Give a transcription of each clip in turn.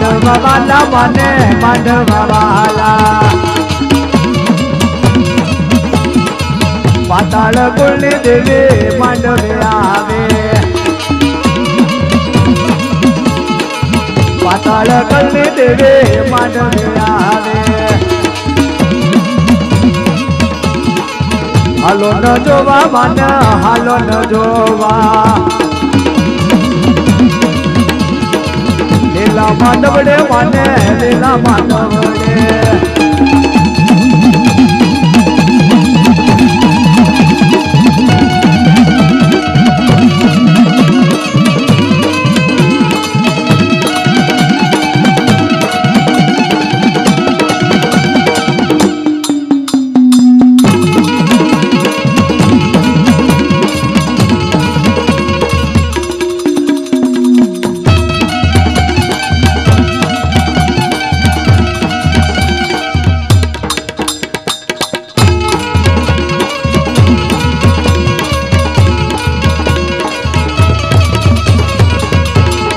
માંડવા વાલા મને માંડવા વાલા પાતાળ કુળની દેવી માંડવે આવે પાતાળ કુળની દેવી માંડવે આવે હાલો ન જોવા માન હાલો ન જોવા લીલા માંડવડે માને લીલા માંડવડે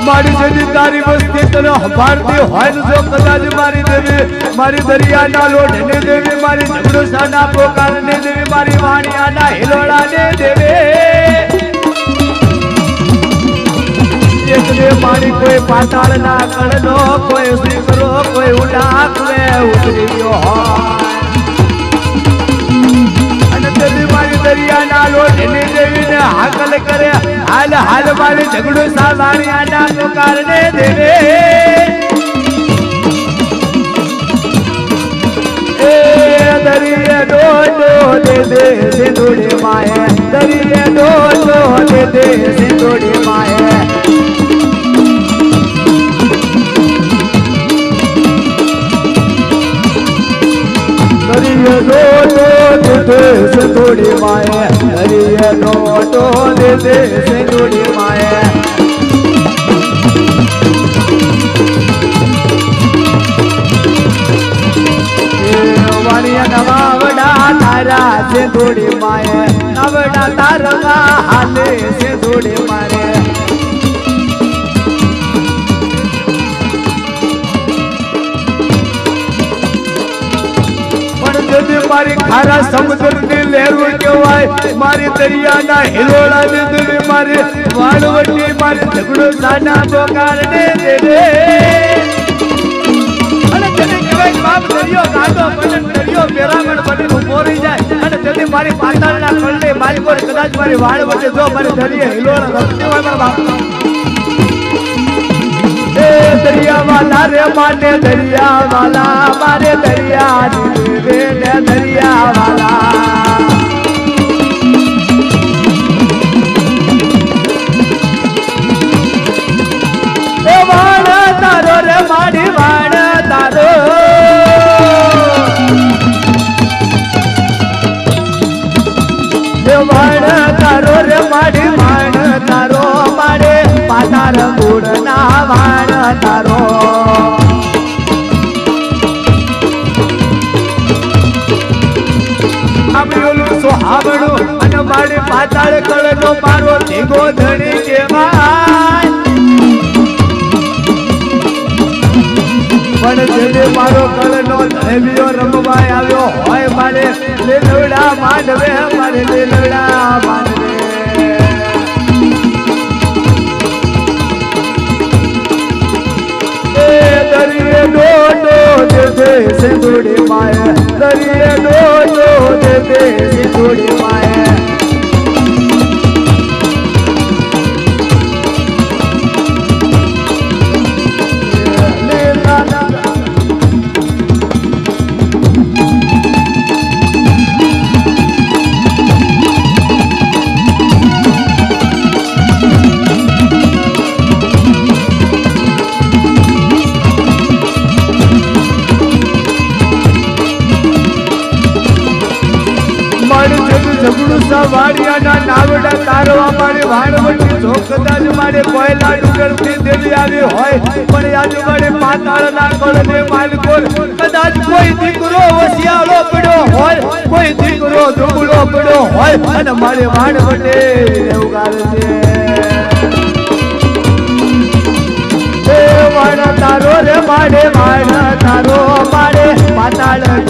મારી જેની તારી વસ્તી તને હંભાળતી હોય ને જો કદાચ મારી દેવી મારી દરિયાના લોઢને દેવી મારી ઝઘડોસાના પોકારને દેવી મારી વાણિયાના હિલોળાને દેવી એકને મારી કોઈ પાતાળના કળનો કોઈ શીકરો કોઈ ઉડાકવે ઉતરી ગયો હોય અને દેવી મારી દરિયાના લોઢને દેવીને હાકલ કરે હાલ હાલ મારી ઝઘડો સાવાણિયાના પોકારને દેવે એ દરિયે ડોડો દે દે સિંદૂડી માએ દરિયે ડોડો દે દે સિંદૂડી માએ દરિયે ડોડો દે દે સિંદૂડી માએ દરિયે ડોડો દે દે સિંદૂડી માએ વાણિયા નવાવડા તારા સિંદૂડી માએ નવડા તારા હાલે સિંદૂડી મારે મારી ખારા સમુદ્રની લહેરો કહેવાય મારી દરિયાના હિલોળા ને દેવી મારી વાળવટી મારી ઝઘડો સાના પોકારને દેવે અને તેને કહેવાય બાપ દરિયો ગાડો પટન દરિયો પેરામણ બની ઉભો રહી જાય અને તેથી મારી પાતાળના કળને મારી પર કદાચ મારી વાળવટી જો મારી દરિયા હિલોળા રમતી હોય મારા બાપ દરિયા વાલા રે માને દરિયા વાલા મારે દરિયા રે દરિયા વાલા એ વાણ તારો રે માડી વાણ તારો એ વાણ તારો રે માડી વાણ તારો મારે પાતાર ગુડના વાણ તારો આમળું સોહાવણું અને મારી પાતાળ કળનો મારો ધીગો ધણી કહેવાય પણ જેને મારો કળનો ધેવિયો રમવાય આવ્યો હોય મારે લીલવડા માંડવે મારે લીલવડા માંડવે દરિયે ડોડો દે દે સિંદૂડી માએ દરિયે ડોડો દે દે સિંદૂડી માએ વાડિયાના નાવડા તારવા મારી વાણવટી જોકદાજ મારે કોયલા ડુંગરથી દેવી આવી હોય પણ આજુબાજુ પાતાળના કળને માલકોર કદાચ કોઈ દીકરો વસિયાળો પડ્યો હોય કોઈ દીકરો ધુબળો પડ્યો હોય અને મારે વાણવટે ઉગાડે છે વાણ તારો રે માડે